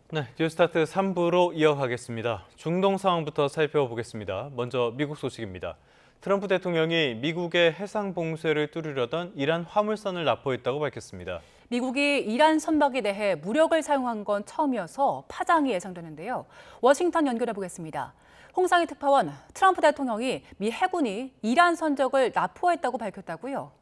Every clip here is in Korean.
네, 뉴스타트 3부로 이어가겠습니다. 중동 상황부터 살펴보겠습니다. 먼저 미국 소식입니다. 트럼프 대통령이 미국의 해상 봉쇄를 뚫으려던 이란 화물선을 납포했다고 밝혔습니다. 미국이 이란 선박에 대해 무력을 사용한 건 처음이어서 파장이 예상되는데요. 워싱턴 연결해 보겠습니다. 홍상희 특파원, 트럼프 대통령이 미 해군이 이란 선적을 납포했다고 밝혔다고요?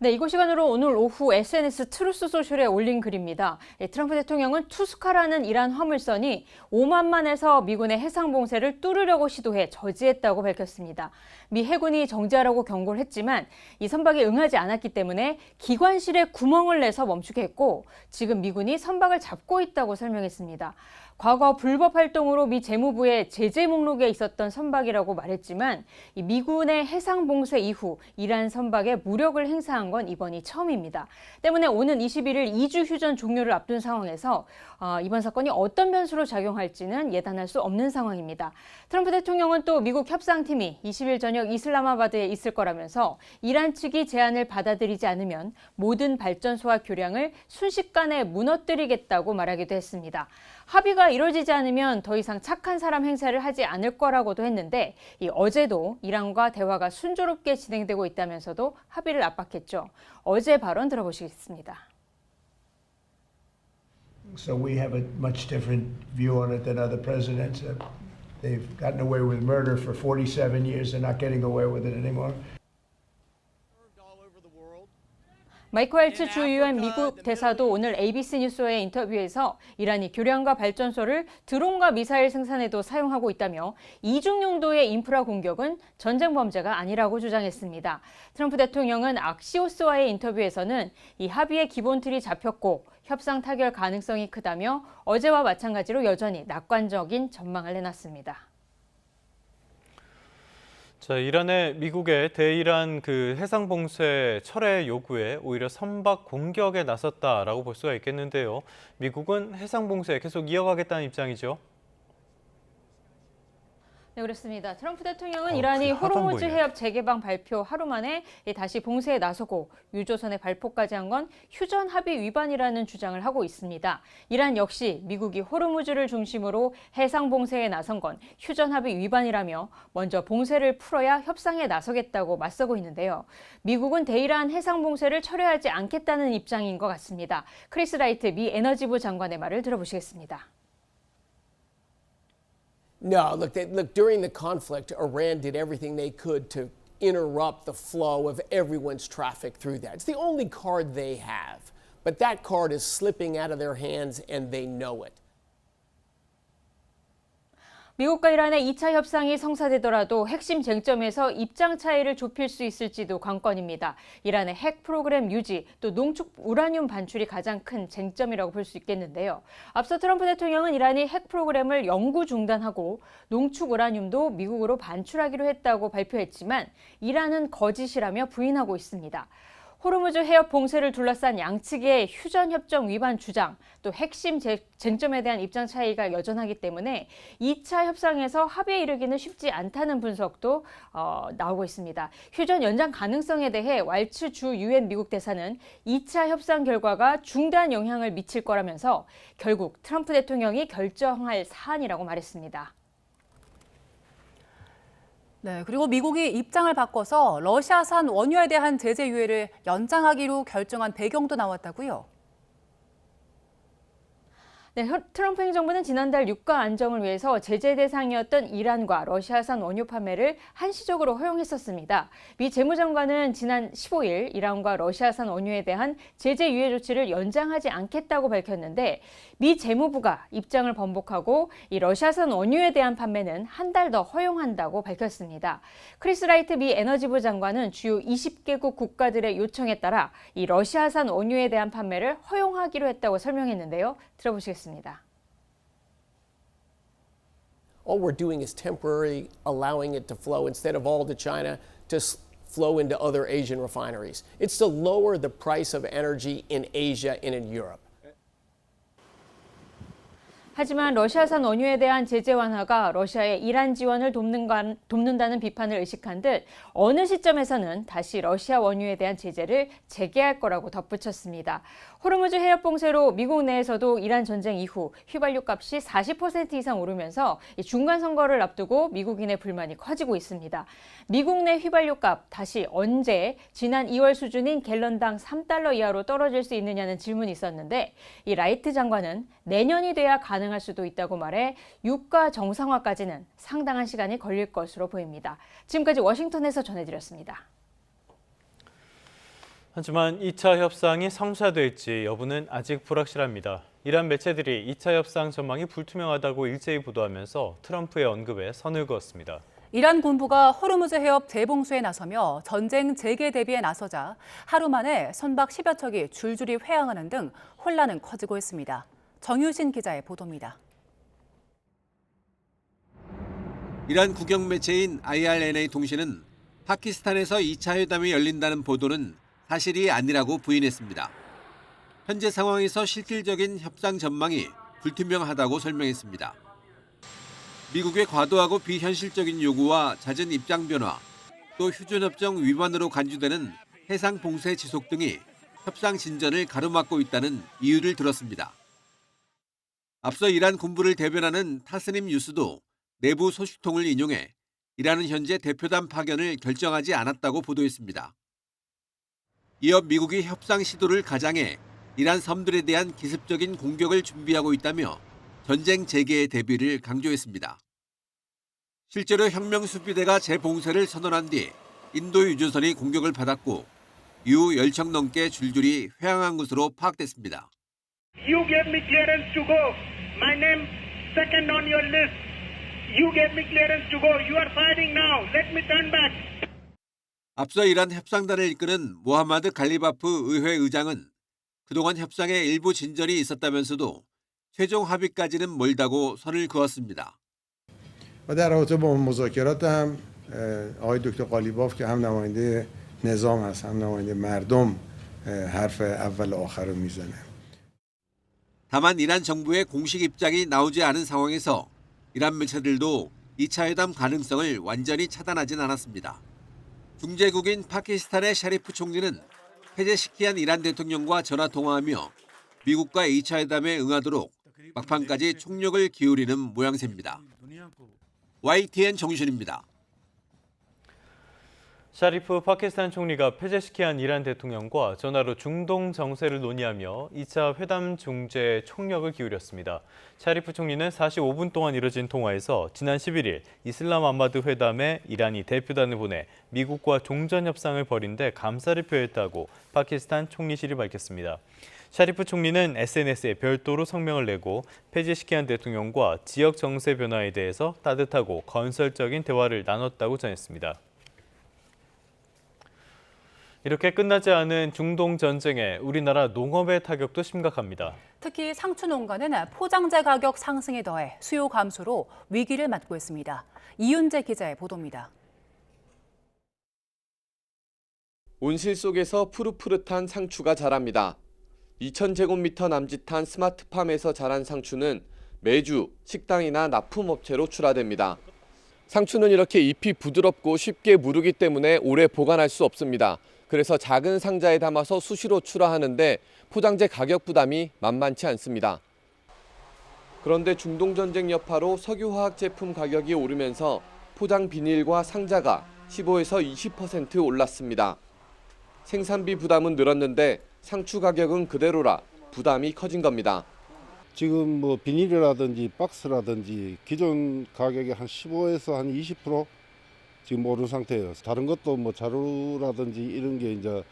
네, 이곳 시간으로 오늘 오후 SNS 트루스 소셜에 올린 글입니다. 트럼프 대통령은 투스카라는 이란 화물선이 오만만에서 미군의 해상 봉쇄를 뚫으려고 시도해 저지했다고 밝혔습니다. 미 해군이 정지하라고 경고를 했지만 이 선박이 응하지 않았기 때문에 기관실에 구멍을 내서 멈추게 했고 지금 미군이 선박을 잡고 있다고 설명했습니다. 과거 불법 활동으로 미 재무부의 제재 목록에 있었던 선박이라고 말했지만 이 미군의 해상 봉쇄 이후 이란 선박에 무력을 행사한 건 이번이 처음입니다. 때문에 오는 21일 2주 휴전 종료를 앞둔 상황에서 이번 사건이 어떤 변수로 작용할지는 예단할 수 없는 상황입니다. 트럼프 대통령은 또 미국 협상팀이 20일 저녁 이슬라마바드에 있을 거라면서 이란 측이 제안을 받아들이지 않으면 모든 발전소와 교량을 순식간에 무너뜨리겠다고 말하기도 했습니다. 합의가 이루어지지 않으면 더 이상 착한 사람 행세를 하지 않을 거라고도 했는데 어제도 이란과 대화가 순조롭게 진행되고 있다면서도 합의를 압박했죠. 어제 발언 들어보시겠습니다. So we have a much different view on it than other presidents. They've gotten away with murder for 47 years. They're not getting away with it anymore. 마이크 왈츠 주 유엔 미국 대사도 오늘 ABC 뉴스와의 인터뷰에서 이란이 교량과 발전소를 드론과 미사일 생산에도 사용하고 있다며 이중 용도의 인프라 공격은 전쟁 범죄가 아니라고 주장했습니다. 트럼프 대통령은 악시오스와의 인터뷰에서는 이 합의의 기본 틀이 잡혔고 협상 타결 가능성이 크다며 어제와 마찬가지로 여전히 낙관적인 전망을 내놨습니다. 자, 이란의 미국의 대이란 해상 봉쇄 철회 요구에 오히려 선박 공격에 나섰다라고 볼 수가 있겠는데요. 미국은 해상 봉쇄 계속 이어가겠다는 입장이죠. 네, 그렇습니다. 트럼프 대통령은 이란이 호르무즈 해협 재개방 발표 하루 만에 다시 봉쇄에 나서고 유조선의 발포까지 한 건 휴전 합의 위반이라는 주장을 하고 있습니다. 이란 역시 미국이 호르무즈를 중심으로 해상 봉쇄에 나선 건 휴전 합의 위반이라며 먼저 봉쇄를 풀어야 협상에 나서겠다고 맞서고 있는데요. 미국은 대이란 해상 봉쇄를 철회하지 않겠다는 입장인 것 같습니다. 크리스 라이트 미 에너지부 장관의 말을 들어보시겠습니다. No, look, during the conflict, Iran did everything they could to interrupt the flow of everyone's traffic through that. It's the only card they have. But that card is slipping out of their hands and they know it. 미국과 이란의 2차 협상이 성사되더라도 핵심 쟁점에서 입장 차이를 좁힐 수 있을지도 관건입니다. 이란의 핵 프로그램 유지, 또 농축 우라늄 반출이 가장 큰 쟁점이라고 볼 수 있겠는데요. 앞서 트럼프 대통령은 이란이 핵 프로그램을 영구 중단하고 농축 우라늄도 미국으로 반출하기로 했다고 발표했지만 이란은 거짓이라며 부인하고 있습니다. 호르무즈 해협 봉쇄를 둘러싼 양측의 휴전 협정 위반 주장, 또 핵심 쟁점에 대한 입장 차이가 여전하기 때문에 2차 협상에서 합의에 이르기는 쉽지 않다는 분석도 나오고 있습니다. 휴전 연장 가능성에 대해 왈츠 주 유엔 미국 대사는 2차 협상 결과가 중대한 영향을 미칠 거라면서 결국 트럼프 대통령이 결정할 사안이라고 말했습니다. 네, 그리고 미국이 입장을 바꿔서 러시아산 원유에 대한 제재 유예를 연장하기로 결정한 배경도 나왔다고요? 네, 트럼프 행정부는 지난달 유가 안정을 위해서 제재 대상이었던 이란과 러시아산 원유 판매를 한시적으로 허용했었습니다. 미 재무장관은 지난 15일 이란과 러시아산 원유에 대한 제재 유예 조치를 연장하지 않겠다고 밝혔는데 미 재무부가 입장을 번복하고 이 러시아산 원유에 대한 판매는 한 달 더 허용한다고 밝혔습니다. 크리스 라이트 미 에너지부 장관은 주요 20개국 국가들의 요청에 따라 이 러시아산 원유에 대한 판매를 허용하기로 했다고 설명했는데요. 들어보시겠습니다. All we're doing is temporarily allowing it to flow instead of all to China to flow into other Asian refineries. It's to lower the price of energy in Asia and in Europe. 하지만 러시아산 원유에 대한 제재 완화가 러시아의 이란 지원을 돕는다는 비판을 의식한 듯 어느 시점에서는 다시 러시아 원유에 대한 제재를 재개할 거라고 덧붙였습니다. 호르무즈 해협 봉쇄로 미국 내에서도 이란 전쟁 이후 휘발유 값이 40% 이상 오르면서 중간 선거를 앞두고 미국인의 불만이 커지고 있습니다. 미국 내 휘발유 값 다시 언제 지난 2월 수준인 갤런당 3달러 이하로 떨어질 수 있느냐는 질문이 있었는데 이 라이트 장관은 내년이 돼야 가능할 수도 있다고 말해 유가 정상화까지는 상당한 시간이 걸릴 것으로 보입니다. 지금까지 워싱턴에서 전해드렸습니다. 하지만 2차 협상이 성사될지 여부는 아직 불확실합니다. 이란 매체들이 2차 협상 전망이 불투명하다고 일제히 보도하면서 트럼프의 언급에 선을 그었습니다. 이란 군부가 호르무즈 해협 재봉쇄에 나서며 전쟁 재개 대비에 나서자 하루 만에 선박 10여 척이 줄줄이 회항하는 등 혼란은 커지고 있습니다. 정유신 기자의 보도입니다. 이란 국영 매체인 IRNA 통신은 파키스탄에서 2차 회담이 열린다는 보도는 사실이 아니라고 부인했습니다. 현재 상황에서 실질적인 협상 전망이 불투명하다고 설명했습니다. 미국의 과도하고 비현실적인 요구와 잦은 입장 변화, 또 휴전협정 위반으로 간주되는 해상 봉쇄 지속 등이 협상 진전을 가로막고 있다는 이유를 들었습니다. 앞서 이란 군부를 대변하는 타스님 뉴스도 내부 소식통을 인용해 이란은 현재 대표단 파견을 결정하지 않았다고 보도했습니다. 이어 미국이 협상 시도를 가장해 이란 섬들에 대한 기습적인 공격을 준비하고 있다며 전쟁 재개의 대비를 강조했습니다. 실제로 혁명수비대가 재봉쇄를 선언한 뒤 인도 유조선이 공격을 받았고 이후 10척 넘게 줄줄이 회항한 것으로 파악됐습니다. You gave me clearance to go. My name second on your list. You gave me clearance to go. You are fighting now. Let me turn back. 앞서 이란 협상단을 이끄는 모하마드 갈리바프 의회 의장은 그동안 협상에 일부 진전이 있었다면서도 최종 합의까지는 멀다고 선을 그었습니다. و در رابطه با مذاکرات هم آقای دکتر قالیباف که هم نماینده نظام هست هم نماینده مردم حرف اول و آخر رو میزنه. 다만 이란 정부의 공식 입장이 나오지 않은 상황에서 이란 매체들도 2차 회담 가능성을 완전히 차단하진 않았습니다. 중재국인 파키스탄의 샤리프 총리는 페제시키안 이란 대통령과 전화 통화하며 미국과 2차 회담에 응하도록 막판까지 총력을 기울이는 모양새입니다. YTN 정유신입니다. 샤리프 파키스탄 총리가 페제시키안 이란 대통령과 전화로 중동 정세를 논의하며 2차 회담 중재에 총력을 기울였습니다. 샤리프 총리는 45분 동안 이뤄진 통화에서 지난 11일 이슬람 아마드 회담에 이란이 대표단을 보내 미국과 종전 협상을 벌인 데 감사를 표했다고 파키스탄 총리실이 밝혔습니다. 샤리프 총리는 SNS에 별도로 성명을 내고 페제시키안 대통령과 지역 정세 변화에 대해서 따뜻하고 건설적인 대화를 나눴다고 전했습니다. 이렇게 끝나지 않은 중동 전쟁에 우리나라 농업의 타격도 심각합니다. 특히 상추 농가는 포장재 가격 상승에 더해 수요 감소로 위기를 맞고 있습니다. 이윤재 기자의 보도입니다. 온실 속에서 푸릇푸릇한 상추가 자랍니다. 2,000제곱미터 남짓한 스마트팜에서 자란 상추는 매주 식당이나 납품업체로 출하됩니다. 상추는 이렇게 잎이 부드럽고 쉽게 무르기 때문에 오래 보관할 수 없습니다. 그래서 작은 상자에 담아서 수시로 출하하는데 포장재 가격 부담이 만만치 않습니다. 그런데 중동전쟁 여파로 석유화학 제품 가격이 오르면서 포장 비닐과 상자가 15에서 20% 올랐습니다. 생산비 부담은 늘었는데 상추 가격은 그대로라 부담이 커진 겁니다. 지금 뭐 비닐이라든지 박스라든지 기존 가격의 한 15에서 한 20% 지금 오른 상태예요. 다른 것도 뭐 자루라든지 이런 게 이제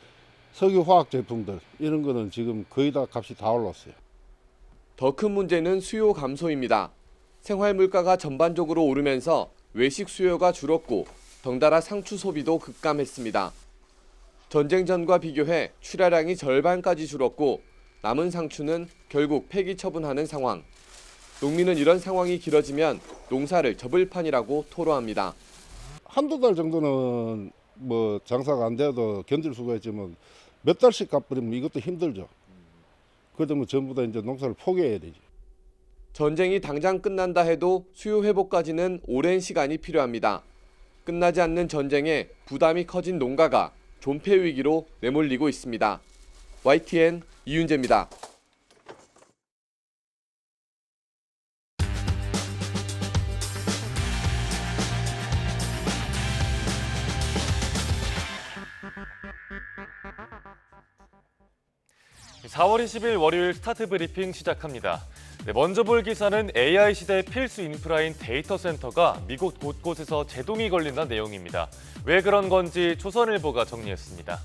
석유 화학 제품들 이런 거는 지금 거의 다 값이 다 올랐어요. 더 큰 문제는 수요 감소입니다. 생활 물가가 전반적으로 오르면서 외식 수요가 줄었고 덩달아 상추 소비도 급감했습니다. 전쟁 전과 비교해 출하량이 절반까지 줄었고 남은 상추는 결국 폐기 처분하는 상황. 농민은 이런 상황이 길어지면 농사를 접을 판이라고 토로합니다. 한두 달 정도는 뭐 장사가 안 돼도 견딜 수가 있지만 몇 달씩 갚으면 이것도 힘들죠. 그러면 전부 다 이제 농사를 포기해야 되지. 전쟁이 당장 끝난다 해도 수요 회복까지는 오랜 시간이 필요합니다. 끝나지 않는 전쟁에 부담이 커진 농가가 존폐 위기로 내몰리고 있습니다. YTN 이윤재입니다. (4월 20일) 월요일 스타트 브리핑 시작합니다. 먼저 볼 기사는 AI 시대의 필수 인프라인 데이터 센터가 미국 곳곳에서 제동이 걸린다는 내용입니다. 왜 그런 건지 조선일보가 정리했습니다.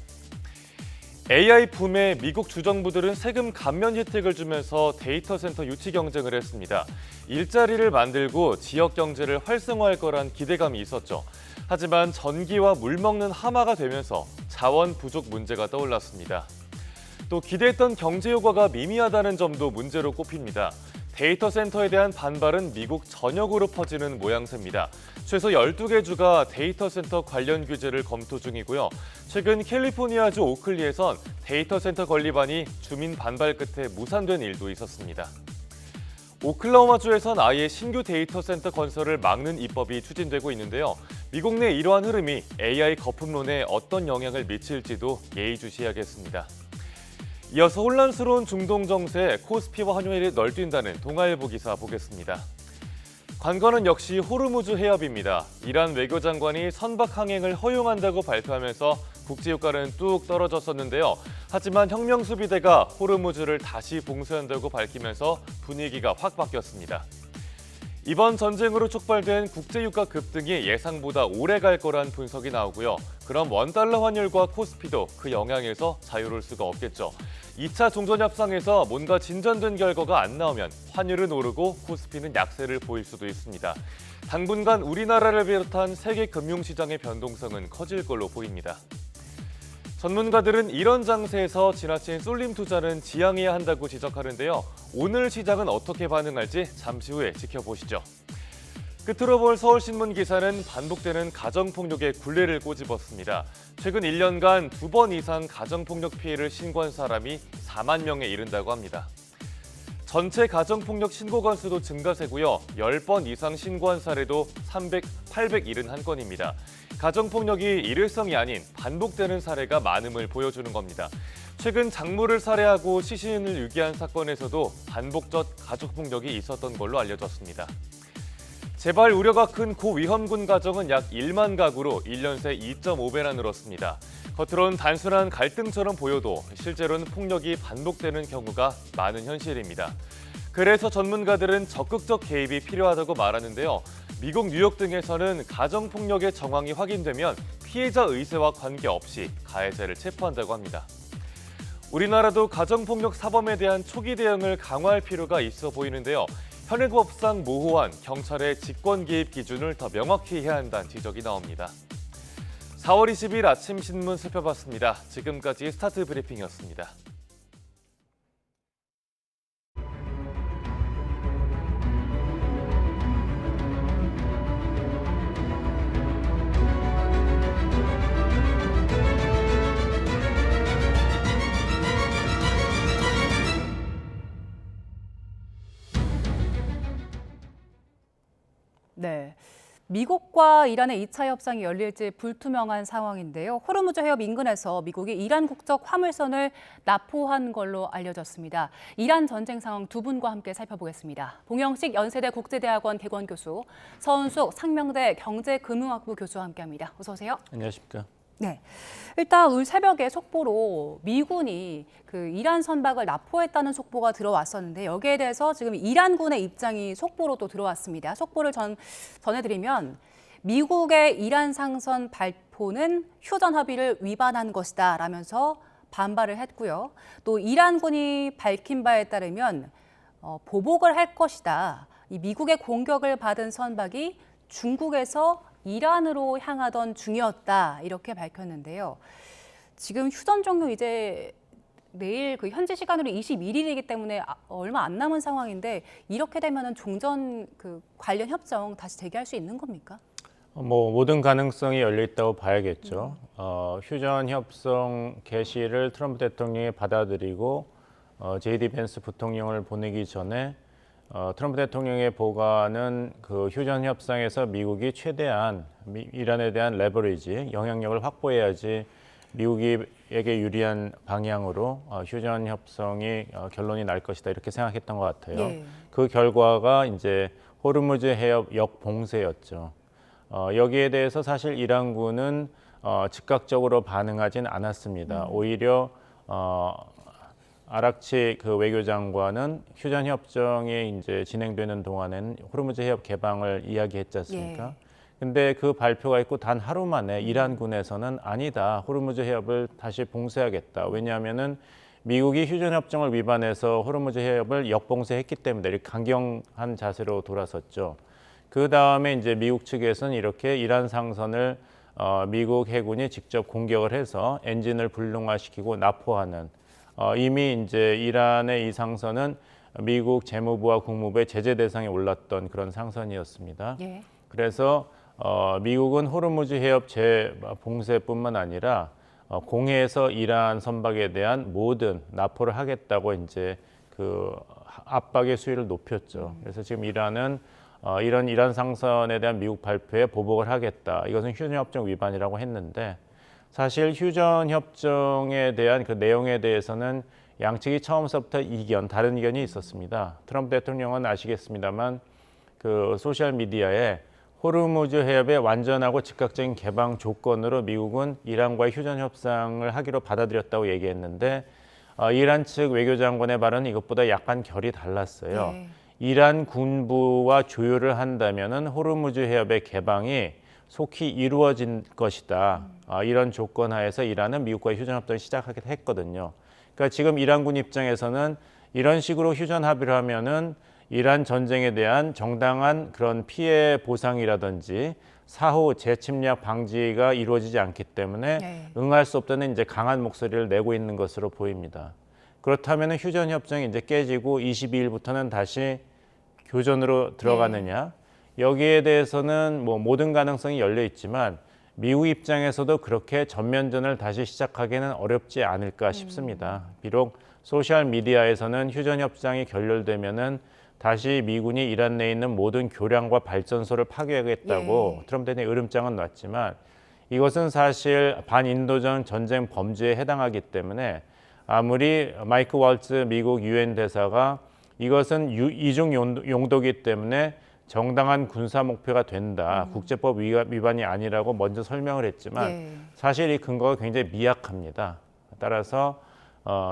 AI 붐에 미국 주정부들은 세금 감면 혜택을 주면서 데이터 센터 유치 경쟁을 했습니다. 일자리를 만들고 지역 경제를 활성화할 거란 기대감이 있었죠. 하지만 전기와 물 먹는 하마가 되면서 자원 부족 문제가 떠올랐습니다. 또 기대했던 경제 효과가 미미하다는 점도 문제로 꼽힙니다. 데이터 센터에 대한 반발은 미국 전역으로 퍼지는 모양새입니다. 최소 12개 주가 데이터 센터 관련 규제를 검토 중이고요. 최근 캘리포니아주 오클리에선 데이터 센터 건립안이 주민 반발 끝에 무산된 일도 있었습니다. 오클라호마주에선 아예 신규 데이터 센터 건설을 막는 입법이 추진되고 있는데요. 미국 내 이러한 흐름이 AI 거품론에 어떤 영향을 미칠지도 예의주시해야겠습니다. 이어서 혼란스러운 중동 정세에 코스피와 환율이 널뛴다는 동아일보 기사 보겠습니다. 관건은 역시 호르무즈 해협입니다. 이란 외교장관이 선박 항행을 허용한다고 발표하면서 국제유가는 뚝 떨어졌었는데요. 하지만 혁명수비대가 호르무즈를 다시 봉쇄한다고 밝히면서 분위기가 확 바뀌었습니다. 이번 전쟁으로 촉발된 국제유가 급등이 예상보다 오래 갈 거란 분석이 나오고요. 그럼 원달러 환율과 코스피도 그 영향에서 자유로울 수가 없겠죠. 2차 종전협상에서 뭔가 진전된 결과가 안 나오면 환율은 오르고 코스피는 약세를 보일 수도 있습니다. 당분간 우리나라를 비롯한 세계 금융시장의 변동성은 커질 걸로 보입니다. 전문가들은 이런 장세에서 지나친 쏠림 투자는 지양해야 한다고 지적하는데요. 오늘 시장은 어떻게 반응할지 잠시 후에 지켜보시죠. 끝으로 볼 서울신문 기사는 반복되는 가정폭력의 굴레를 꼬집었습니다. 최근 1년간 2번 이상 가정폭력 피해를 신고한 사람이 4만 명에 이른다고 합니다. 전체 가정폭력 신고 건수도 증가세고요. 10번 이상 신고한 사례도 871건입니다. 가정폭력이 일회성이 아닌 반복되는 사례가 많음을 보여주는 겁니다. 최근 장모를 살해하고 시신을 유기한 사건에서도 반복적 가족폭력이 있었던 걸로 알려졌습니다. 재발 우려가 큰 고위험군 가정은 약 1만 가구로 1년 새 2.5배나 늘었습니다. 겉으로는 단순한 갈등처럼 보여도 실제로는 폭력이 반복되는 경우가 많은 현실입니다. 그래서 전문가들은 적극적 개입이 필요하다고 말하는데요. 미국 뉴욕 등에서는 가정폭력의 정황이 확인되면 피해자 의사와 관계없이 가해자를 체포한다고 합니다. 우리나라도 가정폭력 사범에 대한 초기 대응을 강화할 필요가 있어 보이는데요. 현행법상 모호한 경찰의 직권 개입 기준을 더 명확히 해야 한다는 지적이 나옵니다. 4월 20일 아침 신문 살펴봤습니다. 지금까지 스타트 브리핑이었습니다. 네. 미국과 이란의 2차 협상이 열릴지 불투명한 상황인데요. 호르무즈 해협 인근에서 미국이 이란 국적 화물선을 납포한 걸로 알려졌습니다. 이란 전쟁 상황 두 분과 함께 살펴보겠습니다. 봉영식 연세대 국제대학원 개건 교수, 서은숙 상명대 경제금융학부 교수와 함께합니다. 어서 오세요. 안녕하십니까. 네, 일단 오늘 새벽에 속보로 미군이 이란 선박을 납포했다는 속보가 들어왔었는데 여기에 대해서 지금 이란군의 입장이 속보로 또 들어왔습니다. 속보를 전해드리면 미국의 이란 상선 발포는 휴전 합의를 위반한 것이다 라면서 반발을 했고요. 또 이란군이 밝힌 바에 따르면 보복을 할 것이다. 이 미국의 공격을 받은 선박이 중국에서 이란으로 향하던 중이었다 이렇게 밝혔는데요. 지금 휴전 종료 이제 내일 현지 시간으로 21일이기 때문에 얼마 안 남은 상황인데 이렇게 되면은 종전 관련 협정 다시 재개할 수 있는 겁니까? 모든 가능성이 열려 있다고 봐야겠죠. 휴전 협상 개시를 트럼프 대통령이 받아들이고 JD 벤스 부통령을 보내기 전에 트럼프 대통령의 보관은 그 휴전 협상에서 미국이 최대한 이란에 대한 레버리지, 영향력을 확보해야지 미국에게 유리한 방향으로 휴전 협상이 결론이 날 것이다 이렇게 생각했던 것 같아요. 예. 그 결과가 이제 호르무즈 해협 역봉쇄였죠. 여기에 대해서 사실 이란군은 즉각적으로 반응하진 않았습니다. 오히려 아락치 그 외교장관은 휴전 협정이 이제 진행되는 동안에는 호르무즈 해협 개방을 이야기했지 않습니까? 예. 근데 그 발표가 있고 단 하루 만에 이란군에서는 아니다, 호르무즈 해협을 다시 봉쇄하겠다. 왜냐하면은 미국이 휴전 협정을 위반해서 호르무즈 해협을 역봉쇄했기 때문에 이렇게 강경한 자세로 돌아섰죠. 그 다음에 이제 미국 측에서는 이렇게 이란 상선을 미국 해군이 직접 공격을 해서 엔진을 불능화시키고 납포하는 이미 이제 이란의 이 상선은 미국 재무부와 국무부의 제재 대상에 올랐던 그런 상선이었습니다. 예. 그래서 미국은 호르무즈 해협 재봉쇄뿐만 아니라 공해에서 이란 선박에 대한 모든 납포를 하겠다고 이제 그 압박의 수위를 높였죠. 그래서 지금 이란은 이런 이란 상선에 대한 미국 발표에 보복을 하겠다. 이것은 휴전 협정 위반이라고 했는데 사실 휴전 협정에 대한 그 내용에 대해서는 양측이 처음서부터 다른 의견이 있었습니다. 트럼프 대통령은 아시겠습니다만 그 소셜 미디어에 호르무즈 해협의 완전하고 즉각적인 개방 조건으로 미국은 이란과의 휴전 협상을 하기로 받아들였다고 얘기했는데 이란 측 외교장관의 발언은 이것보다 약간 결이 달랐어요. 네. 이란 군부와 조율을 한다면은 호르무즈 해협의 개방이 속히 이루어진 것이다. 이런 조건 하에서 이란은 미국과의 휴전 협정을 시작하게 했거든요. 그러니까 지금 이란군 입장에서는 이런 식으로 휴전 합의를 하면은 이란 전쟁에 대한 정당한 그런 피해 보상이라든지 사후 재침략 방지가 이루어지지 않기 때문에 네. 응할 수 없다는 이제 강한 목소리를 내고 있는 것으로 보입니다. 그렇다면 휴전 협정이 이제 깨지고 22일부터는 다시 교전으로 들어가느냐? 여기에 대해서는 뭐 모든 가능성이 열려 있지만 미국 입장에서도 그렇게 전면전을 다시 시작하기는 어렵지 않을까 싶습니다. 비록 소셜 미디어에서는 휴전 협상이 결렬되면은 다시 미군이 이란 내에 있는 모든 교량과 발전소를 파괴하겠다고 트럼프 대통령이 으름장은 놨지만 이것은 사실 반인도적 전쟁 범죄에 해당하기 때문에 아무리 마이크 월츠 미국 유엔 대사가 이것은 이중 용도이기 때문에 정당한 군사 목표가 된다. 국제법 위반이 아니라고 먼저 설명을 했지만 사실 이 근거가 굉장히 미약합니다. 따라서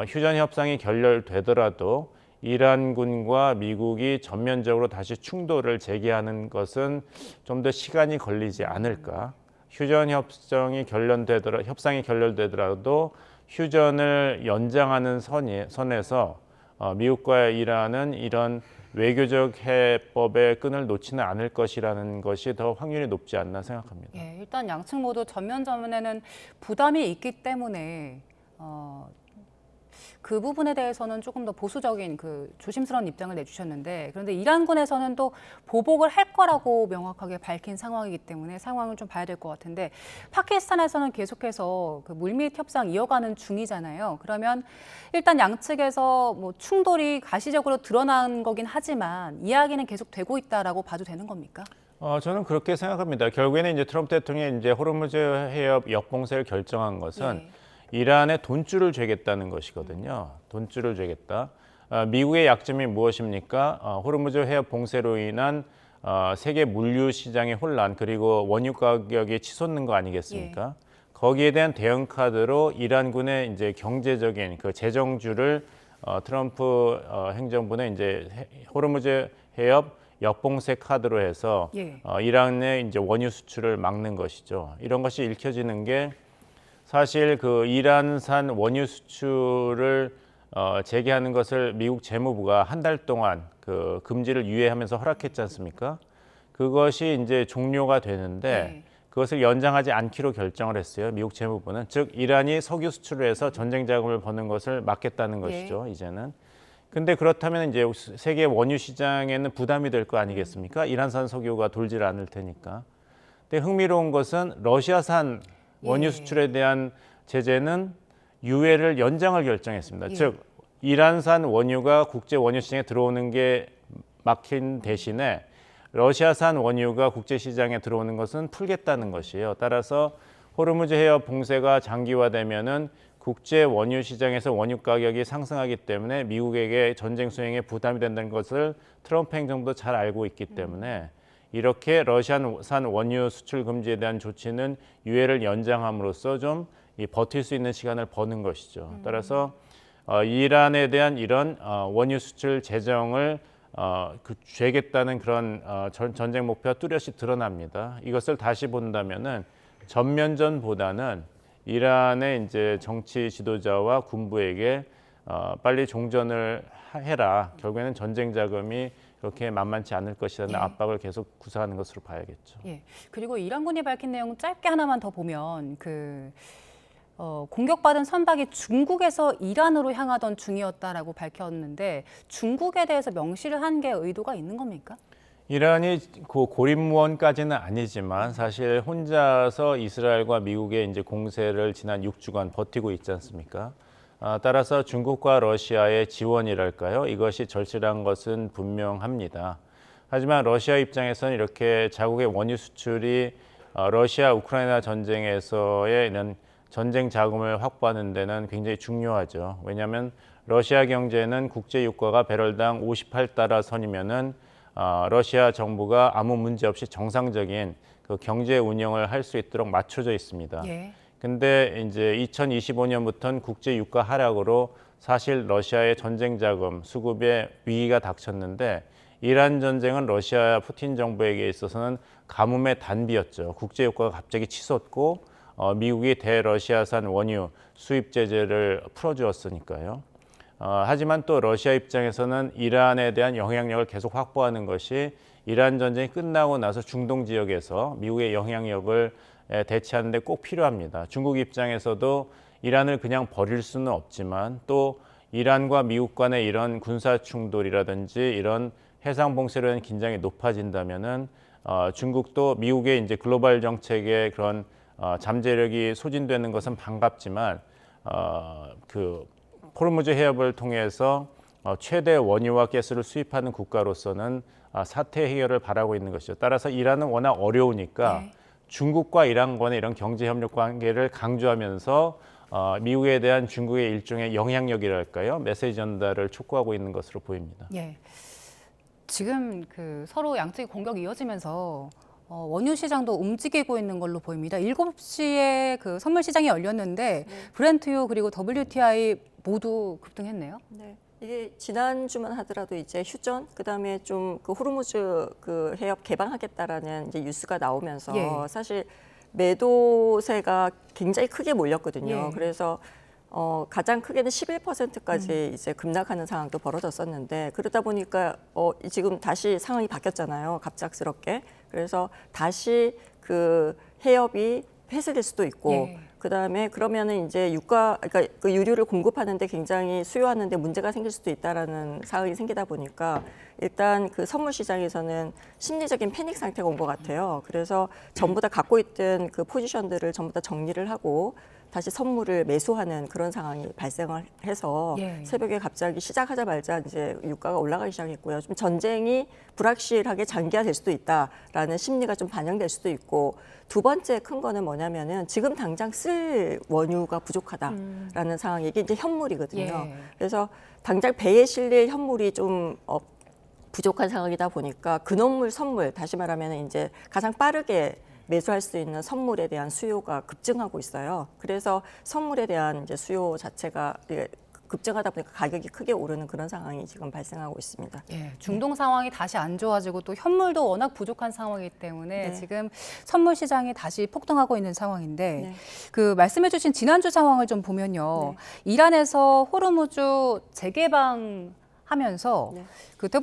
휴전 협상이 결렬되더라도 이란군과 미국이 전면적으로 다시 충돌을 재개하는 것은 좀 더 시간이 걸리지 않을까. 휴전 협상이 결렬되더라도 휴전을 연장하는 선에서 미국과 이란은 이런 외교적 해법의 끈을 놓지는 않을 것이라는 것이 더 확률이 높지 않나 생각합니다. 예, 일단 양측 모두 전면전에는 부담이 있기 때문에 그 부분에 대해서는 조금 더 보수적인 그 조심스러운 입장을 내주셨는데 그런데 이란군에서는 또 보복을 할 거라고 명확하게 밝힌 상황이기 때문에 상황을 좀 봐야 될 것 같은데 파키스탄에서는 계속해서 그 물밑 협상 이어가는 중이잖아요. 그러면 일단 양측에서 뭐 충돌이 가시적으로 드러난 거긴 하지만 이야기는 계속 되고 있다라고 봐도 되는 겁니까? 저는 그렇게 생각합니다. 결국에는 이제 트럼프 대통령이 이제 호르무즈 해협 역봉쇄를 결정한 것은 이란에 돈줄을 죄겠다는 것이거든요. 돈줄을 죄겠다. 미국의 약점이 무엇입니까? 호르무즈 해협 봉쇄로 인한 세계 물류 시장의 혼란 그리고 원유 가격이 치솟는 거 아니겠습니까? 거기에 대한 대응 카드로 이란군의 이제 경제적인 그 재정주를 트럼프 행정부는 이제 호르무즈 해협 역봉쇄 카드로 해서 이란의 이제 원유 수출을 막는 것이죠. 이런 것이 읽혀지는 게 사실 그 이란산 원유 수출을 재개하는 것을 미국 재무부가 한 달 동안 그 금지를 유예하면서 허락했지 않습니까? 그것이 이제 종료가 되는데 그것을 연장하지 않기로 결정을 했어요. 미국 재무부는 즉 이란이 석유 수출을 해서 전쟁 자금을 버는 것을 막겠다는 것이죠. 이제는. 근데 그렇다면 이제 세계 원유 시장에는 부담이 될 거 아니겠습니까? 이란산 석유가 돌질 않을 테니까. 근데 흥미로운 것은 러시아산 원유 수출에 대한 제재는 유예를 연장을 결정했습니다. 즉 이란산 원유가 국제 원유 시장에 들어오는 게 막힌 대신에 러시아산 원유가 국제 시장에 들어오는 것은 풀겠다는 것이에요. 따라서 호르무즈 해협 봉쇄가 장기화되면은 국제 원유 시장에서 원유 가격이 상승하기 때문에 미국에게 전쟁 수행에 부담이 된다는 것을 트럼프 행정부도 잘 알고 있기 때문에 이렇게 러시아산 원유 수출 금지에 대한 조치는 유예를 연장함으로써 좀 버틸 수 있는 시간을 버는 것이죠. 따라서 이란에 대한 이런 원유 수출 제정을 죄겠다는 그런 전쟁 목표가 뚜렷이 드러납니다. 이것을 다시 본다면은 전면전보다는 이란의 이제 정치 지도자와 군부에게 빨리 종전을 해라. 결국에는 전쟁 자금이 그렇게 만만치 않을 것이라는 압박을 계속 구사하는 것으로 봐야겠죠. 예. 그리고 이란군이 밝힌 내용 짧게 하나만 더 보면 공격받은 선박이 중국에서 이란으로 향하던 중이었다라고 밝혔는데 중국에 대해서 명시를 한 게 의도가 있는 겁니까? 이란이 고립무원까지는 아니지만 사실 혼자서 이스라엘과 미국의 이제 공세를 지난 6주간 버티고 있지 않습니까? 따라서 중국과 러시아의 지원이랄까요? 이것이 절실한 것은 분명합니다. 하지만 러시아 입장에서는 이렇게 자국의 원유 수출이 러시아 우크라이나 전쟁에서의 이런 전쟁 자금을 확보하는 데는 굉장히 중요하죠. 왜냐하면 러시아 경제는 국제 유가가 배럴당 58달러 선이면은 러시아 정부가 아무 문제 없이 정상적인 그 경제 운영을 할 수 있도록 맞춰져 있습니다. 근데 이제 2025년부터는 국제 유가 하락으로 사실 러시아의 전쟁 자금 수급에 위기가 닥쳤는데 이란 전쟁은 러시아 푸틴 정부에게 있어서는 가뭄의 단비였죠. 국제 유가가 갑자기 치솟고 미국이 대러시아산 원유 수입 제재를 풀어주었으니까요. 하지만 또 러시아 입장에서는 이란에 대한 영향력을 계속 확보하는 것이 이란 전쟁이 끝나고 나서 중동 지역에서 미국의 영향력을 대체하는 데 꼭 필요합니다. 중국 입장에서도 이란을 그냥 버릴 수는 없지만 또 이란과 미국 간의 이런 군사 충돌이라든지 이런 해상 봉쇄로 인한 긴장이 높아진다면은 중국도 미국의 이제 글로벌 정책의 그런 잠재력이 소진되는 것은 반갑지만 호르무즈 해협을 통해서 최대 원유와 가스를 수입하는 국가로서는 사태 해결을 바라고 있는 것이죠. 따라서 이란은 워낙 어려우니까 중국과 이란 간의 이런 경제 협력 관계를 강조하면서 미국에 대한 중국의 일종의 영향력이랄까요? 메시지 전달을 촉구하고 있는 것으로 보입니다. 예. 지금 서로 양측의 공격이 이어지면서 원유 시장도 움직이고 있는 걸로 보입니다. 7시에 선물 시장이 열렸는데 브렌트유 그리고 WTI 모두 급등했네요. 네. 이게 지난주만 하더라도 이제 휴전, 그다음에 좀 호르무즈 해협 개방하겠다라는 이제 뉴스가 나오면서 사실 매도세가 굉장히 크게 몰렸거든요. 그래서 가장 크게는 11%까지 이제 급락하는 상황도 벌어졌었는데 그러다 보니까 지금 다시 상황이 바뀌었잖아요. 갑작스럽게. 그래서 다시 해협이 폐쇄될 수도 있고 그다음에 그러면은 이제 그러니까 유류를 공급하는데 굉장히 수요하는데 문제가 생길 수도 있다라는 상황이 생기다 보니까 일단 선물 시장에서는 심리적인 패닉 상태가 온 것 같아요. 그래서 전부 다 갖고 있던 포지션들을 전부 다 정리를 하고 다시 선물을 매수하는 그런 상황이 발생을 해서 새벽에 갑자기 시작하자마자 이제 유가가 올라가기 시작했고요. 좀 전쟁이 불확실하게 장기화될 수도 있다라는 심리가 좀 반영될 수도 있고 두 번째 큰 거는 뭐냐면은 지금 당장 쓸 원유가 부족하다라는 상황이 이게 이제 현물이거든요. 그래서 당장 배에 실릴 현물이 좀 부족한 상황이다 보니까 근원물 선물 다시 말하면 이제 가장 빠르게 매수할 수 있는 선물에 대한 수요가 급증하고 있어요. 그래서 선물에 대한 이제 수요 자체가 급증하다 보니까 가격이 크게 오르는 그런 상황이 지금 발생하고 있습니다. 중동 상황이 다시 안 좋아지고 또 현물도 워낙 부족한 상황이기 때문에 지금 선물 시장이 다시 폭등하고 있는 상황인데 말씀해주신 지난주 상황을 좀 보면요. 이란에서 호르무즈 재개방하면서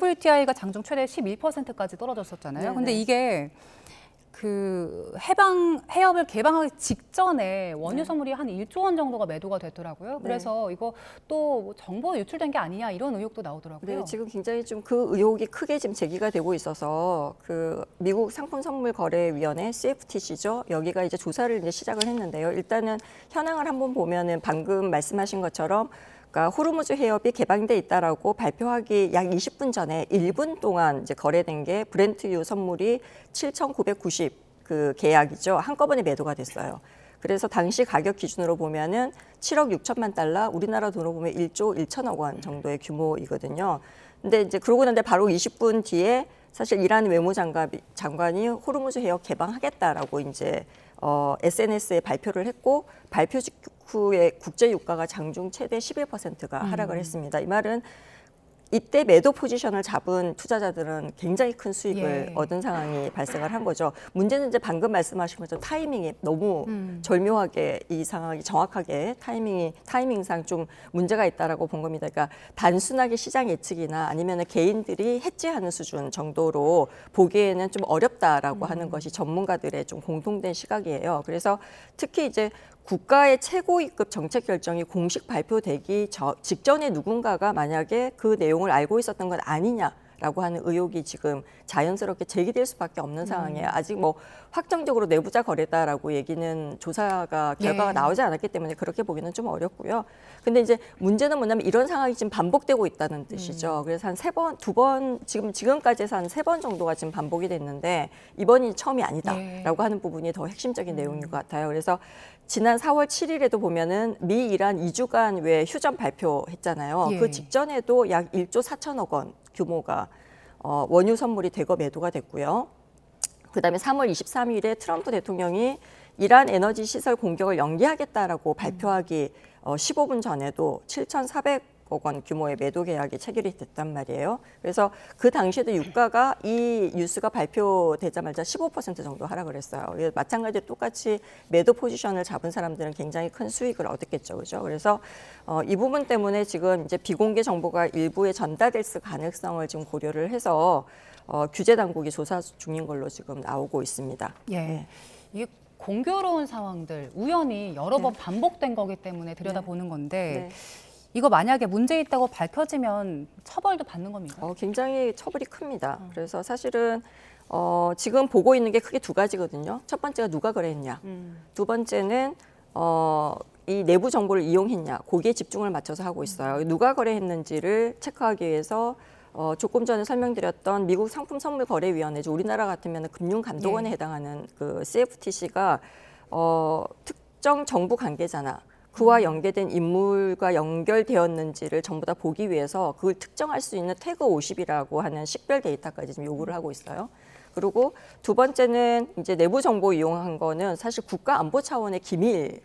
WTI가 장중 최대 11%까지 떨어졌었잖아요. 근데 이게 해협을 개방하기 직전에 원유 선물이 한 1조 원 정도가 매도가 됐더라고요. 그래서 이거 또 정보 유출된 게 아니냐 이런 의혹도 나오더라고요. 네, 지금 굉장히 좀 의혹이 크게 지금 제기가 되고 있어서 미국 상품 선물 거래위원회 CFTC죠. 여기가 이제 조사를 이제 시작을 했는데요. 일단은 현황을 한번 보면은 방금 말씀하신 것처럼 그러니까 호르무즈 해협이 개방돼 있다라고 발표하기 약 20분 전에 1분 동안 이제 거래된 게 브렌트유 선물이 7,990 그 계약이죠. 한꺼번에 매도가 됐어요. 그래서 당시 가격 기준으로 보면은 7억 6천만 달러, 우리나라 돈으로 보면 1조 1천억 원 정도의 규모이거든요. 근데 이제 그러고 난데 바로 20분 뒤에 사실 이란 외무장관이 호르무즈 해협 개방하겠다라고 이제 SNS에 발표를 했고 발표 직후에 국제 유가가 장중 최대 11%가 하락을 했습니다. 이 말은 이때 매도 포지션을 잡은 투자자들은 굉장히 큰 수익을 얻은 상황이 발생을 한 거죠. 문제는 이제 방금 말씀하신 것처럼 타이밍이 너무 절묘하게 이 상황이 정확하게 타이밍상 좀 문제가 있다라고 본 겁니다. 그러니까 단순하게 시장 예측이나 아니면 개인들이 해지하는 수준 정도로 보기에는 좀 어렵다라고 하는 것이 전문가들의 좀 공통된 시각이에요. 그래서 특히 이제 국가의 최고위급 정책 결정이 공식 발표되기 직전에 누군가가 만약에 그 내용을 알고 있었던 건 아니냐라고 하는 의혹이 지금 자연스럽게 제기될 수밖에 없는 상황이에요. 아직 뭐 확정적으로 내부자 거래다라고 얘기는 결과가 나오지 않았기 때문에 그렇게 보기는 좀 어렵고요. 근데 이제 문제는 뭐냐면 이런 상황이 지금 반복되고 있다는 뜻이죠. 그래서 한 두 번, 지금까지 해서 한 3번 정도가 지금 반복이 됐는데 이번이 처음이 아니다라고 하는 부분이 더 핵심적인 내용인 것 같아요. 그래서 지난 4월 7일에도 보면은 미 이란 2주간 왜 휴전 발표했잖아요. 그 직전에도 약 1조 4천억 원 규모가 원유 선물이 대거 매도가 됐고요. 그다음에 3월 23일에 트럼프 대통령이 이란 에너지 시설 공격을 연기하겠다라고 발표하기 15분 전에도 7,400억 원 규모의 매도 계약이 체결이 됐단 말이에요. 그래서 그 당시에도 유가가 이 뉴스가 발표되자마자 15% 정도 하락을 했어요. 마찬가지로 똑같이 매도 포지션을 잡은 사람들은 굉장히 큰 수익을 얻었겠죠, 그죠? 그래서 이 부분 때문에 지금 이제 비공개 정보가 일부에 전달될 가능성을 지금 고려를 해서 규제 당국이 조사 중인 걸로 지금 나오고 있습니다. 이게 공교로운 상황들 우연히 여러 번 반복된 거기 때문에 들여다보는 건데. 이거 만약에 문제 있다고 밝혀지면 처벌도 받는 겁니까? 굉장히 처벌이 큽니다. 그래서 사실은 지금 보고 있는 게 크게 두 가지거든요. 첫 번째가 누가 거래했냐. 두 번째는 이 내부 정보를 이용했냐. 거기에 집중을 맞춰서 하고 있어요. 누가 거래했는지를 체크하기 위해서 조금 전에 설명드렸던 미국 상품선물거래위원회죠. 우리나라 같으면 금융감독원에 해당하는 그 CFTC가 특정 정부 관계자나 그와 연계된 인물과 연결되었는지를 전부 다 보기 위해서 그걸 특정할 수 있는 태그 50이라고 하는 식별 데이터까지 지금 요구를 하고 있어요. 그리고 두 번째는 이제 내부 정보 이용한 거는 사실 국가 안보 차원의 기밀을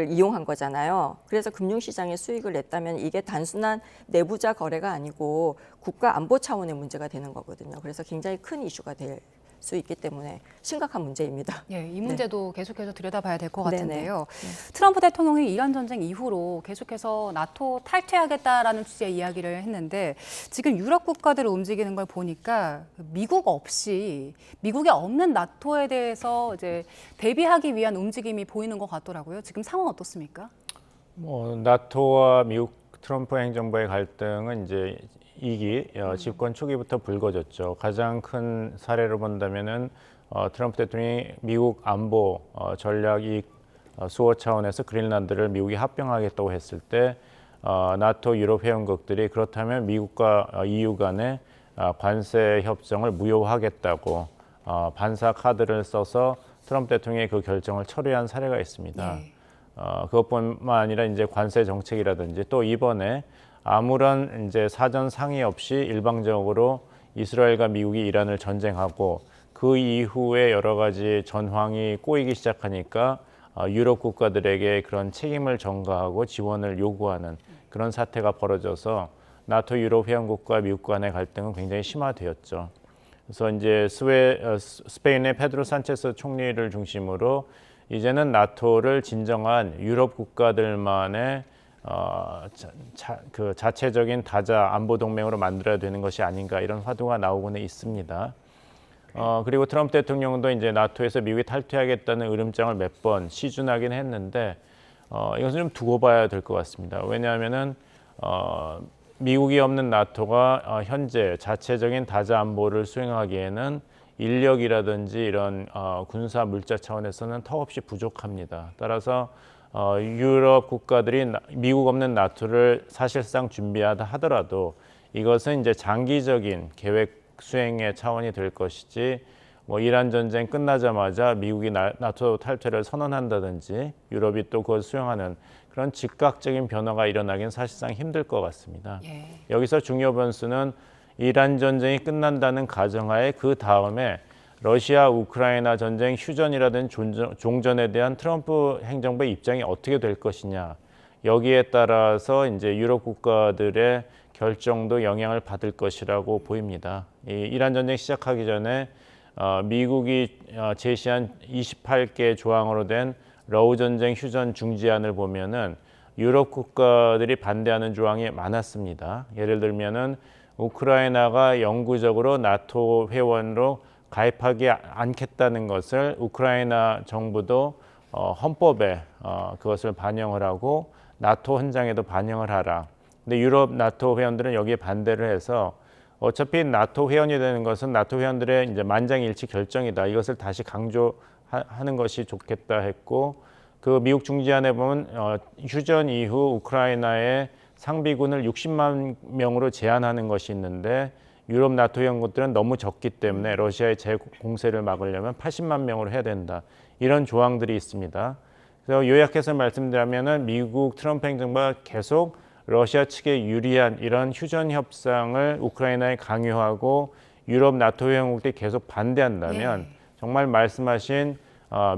이용한 거잖아요. 그래서 금융시장에 수익을 냈다면 이게 단순한 내부자 거래가 아니고 국가 안보 차원의 문제가 되는 거거든요. 그래서 굉장히 큰 이슈가 될 수 있기 때문에 심각한 문제입니다. 이 문제도 계속해서 들여다봐야 될 것 같은데요. 트럼프 대통령이 이란 전쟁 이후로 계속해서 나토 탈퇴하겠다라는 취지의 이야기를 했는데 지금 유럽 국가들을 움직이는 걸 보니까 미국에 없는 나토에 대해서 이제 대비하기 위한 움직임이 보이는 것 같더라고요. 지금 상황 어떻습니까? 나토와 미국 트럼프 행정부의 갈등은 이제 2기 집권 초기부터 불거졌죠. 가장 큰 사례로 본다면은 트럼프 대통령이 미국 안보 전략 이익 수호 차원에서 그린란드를 미국이 합병하겠다고 했을 때 나토 유럽 회원국들이 그렇다면 미국과 EU 간의 관세 협정을 무효화하겠다고 반사 카드를 써서 트럼프 대통령이 그 결정을 철회한 사례가 있습니다. 그것뿐만 아니라 이제 관세 정책이라든지 또 이번에 아무런 이제 사전 상의 없이 일방적으로 이스라엘과 미국이 이란을 전쟁하고 그 이후에 여러 가지 전황이 꼬이기 시작하니까 유럽 국가들에게 그런 책임을 전가하고 지원을 요구하는 그런 사태가 벌어져서 나토 유럽 회원국과 미국 간의 갈등은 굉장히 심화되었죠. 그래서 이제 스페인의 페드로 산체스 총리를 중심으로 이제는 나토를 진정한 유럽 국가들만의 그 자체적인 다자 안보 동맹으로 만들어야 되는 것이 아닌가 이런 화두가 나오고는 있습니다. 그리고 트럼프 대통령도 이제 나토에서 미국이 탈퇴하겠다는 으름장을 몇 번 시준하긴 했는데 이것은 좀 두고 봐야 될 것 같습니다. 왜냐하면은 미국이 없는 나토가 현재 자체적인 다자 안보를 수행하기에는 인력이라든지 이런 군사 물자 차원에서는 턱없이 부족합니다. 따라서 유럽 국가들이 미국 없는 나토를 사실상 준비하다 하더라도 이것은 이제 장기적인 계획 수행의 차원이 될 것이지 뭐 이란 전쟁 끝나자마자 미국이 나토 탈퇴를 선언한다든지 유럽이 또 그걸 수용하는 그런 즉각적인 변화가 일어나긴 사실상 힘들 것 같습니다. 예. 여기서 중요 변수는 이란 전쟁이 끝난다는 가정하에 그 다음에 러시아 우크라이나 전쟁 휴전이라든지 종전에 대한 트럼프 행정부의 입장이 어떻게 될 것이냐. 여기에 따라서 이제 유럽 국가들의 결정도 영향을 받을 것이라고 보입니다. 이 이란 전쟁 시작하기 전에 미국이 제시한 28개 조항으로 된 러우 전쟁 휴전 중지안을 보면은 유럽 국가들이 반대하는 조항이 많았습니다. 예를 들면은 우크라이나가 영구적으로 나토 회원으로 가입하지 않겠다는 것을 우크라이나 정부도 헌법에 그것을 반영을 하고 나토 헌장에도 반영을 하라. 근데 유럽 나토 회원들은 여기에 반대를 해서 어차피 나토 회원이 되는 것은 나토 회원들의 이제 만장일치 결정이다. 이것을 다시 강조하는 것이 좋겠다 했고 그 미국 중지안에 보면 휴전 이후 우크라이나의 상비군을 60만 명으로 제한하는 것이 있는데 유럽 나토 회원국들은 너무 적기 때문에 러시아의 재공세를 막으려면 80만 명으로 해야 된다. 이런 조항들이 있습니다. 그래서 요약해서 말씀드리면은 미국 트럼프 행정부가 계속 러시아 측에 유리한 이런 휴전 협상을 우크라이나에 강요하고 유럽 나토 회원국들이 계속 반대한다면 정말 말씀하신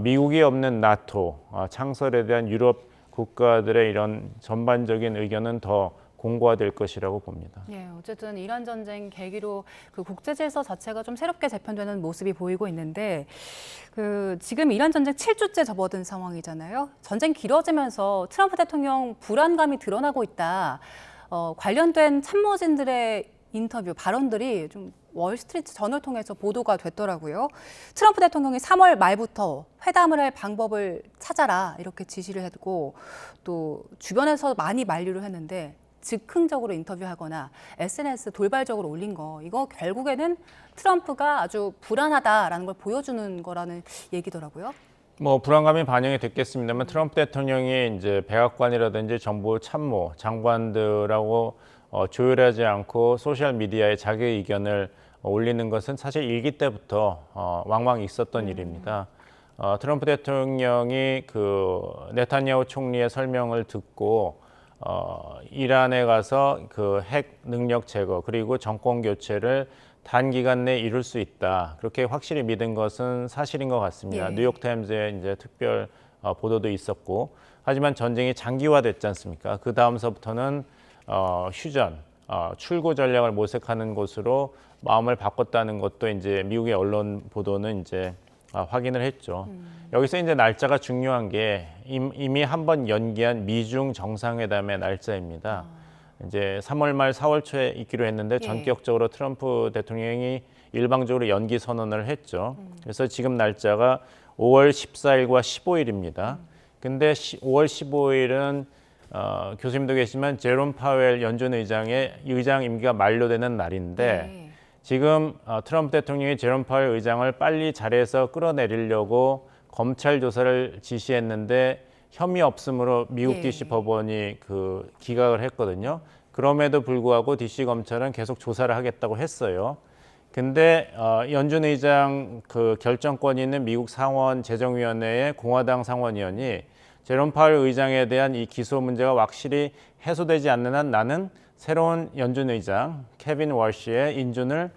미국이 없는 나토 창설에 대한 유럽 국가들의 이런 전반적인 의견은 더 공고화될 것이라고 봅니다. 예, 어쨌든 이란 전쟁 계기로 그 국제 질서 자체가 좀 새롭게 재편되는 모습이 보이고 있는데 지금 이란 전쟁 7주째 접어든 상황이잖아요. 전쟁 길어지면서 트럼프 대통령 불안감이 드러나고 있다. 관련된 참모진들의 인터뷰 발언들이 좀 월스트리트 저널 통해서 보도가 됐더라고요. 트럼프 대통령이 3월 말부터 회담을 할 방법을 찾아라 이렇게 지시를 했고 또 주변에서 많이 만류를 했는데 즉흥적으로 인터뷰하거나 SNS 돌발적으로 올린 거 이거 결국에는 트럼프가 아주 불안하다라는 걸 보여주는 거라는 얘기더라고요. 뭐 불안감이 반영이 됐겠습니다만 트럼프 대통령이 이제 백악관이라든지 정부 참모 장관들하고 조율하지 않고 소셜 미디어에 자기 의견을 올리는 것은 사실 일기 때부터 왕왕 있었던 일입니다. 트럼프 대통령이 그 네타냐후 총리의 설명을 듣고 이란에 가서 그 핵 능력 제거 그리고 정권 교체를 단기간 내에 이룰 수 있다. 그렇게 확실히 믿은 것은 사실인 것 같습니다. 예. 뉴욕타임즈에 이제 특별 보도도 있었고 하지만 전쟁이 장기화됐지 않습니까? 그 다음서부터는 휴전, 출구 전략을 모색하는 것으로 마음을 바꿨다는 것도 이제 미국의 언론 보도는 이제 확인을 했죠. 여기서 이제 날짜가 중요한 게 이미 한 번 연기한 미중 정상회담의 날짜입니다. 이제 3월 말 4월 초에 있기로 했는데 전격적으로 트럼프 대통령이 일방적으로 연기 선언을 했죠. 그래서 지금 날짜가 5월 14일과 15일입니다. 근데 5월 15일은 교수님도 계시지만 제롬 파웰 연준 의장의 의장 임기가 만료되는 날인데 지금 트럼프 대통령이 제롬 파웰 의장을 빨리 자리에서 끌어내리려고 검찰 조사를 지시했는데 혐의 없음으로 미국 DC 법원이 그 기각을 했거든요. 그럼에도 불구하고 DC 검찰은 계속 조사를 하겠다고 했어요. 근데 연준 의장 그 결정권이 있는 미국 상원 재정위원회의 공화당 상원의원이 제롬 파웰 의장에 대한 이 기소 문제가 확실히 해소되지 않는 한 나는 새로운 연준 의장 케빈 월시의 인준을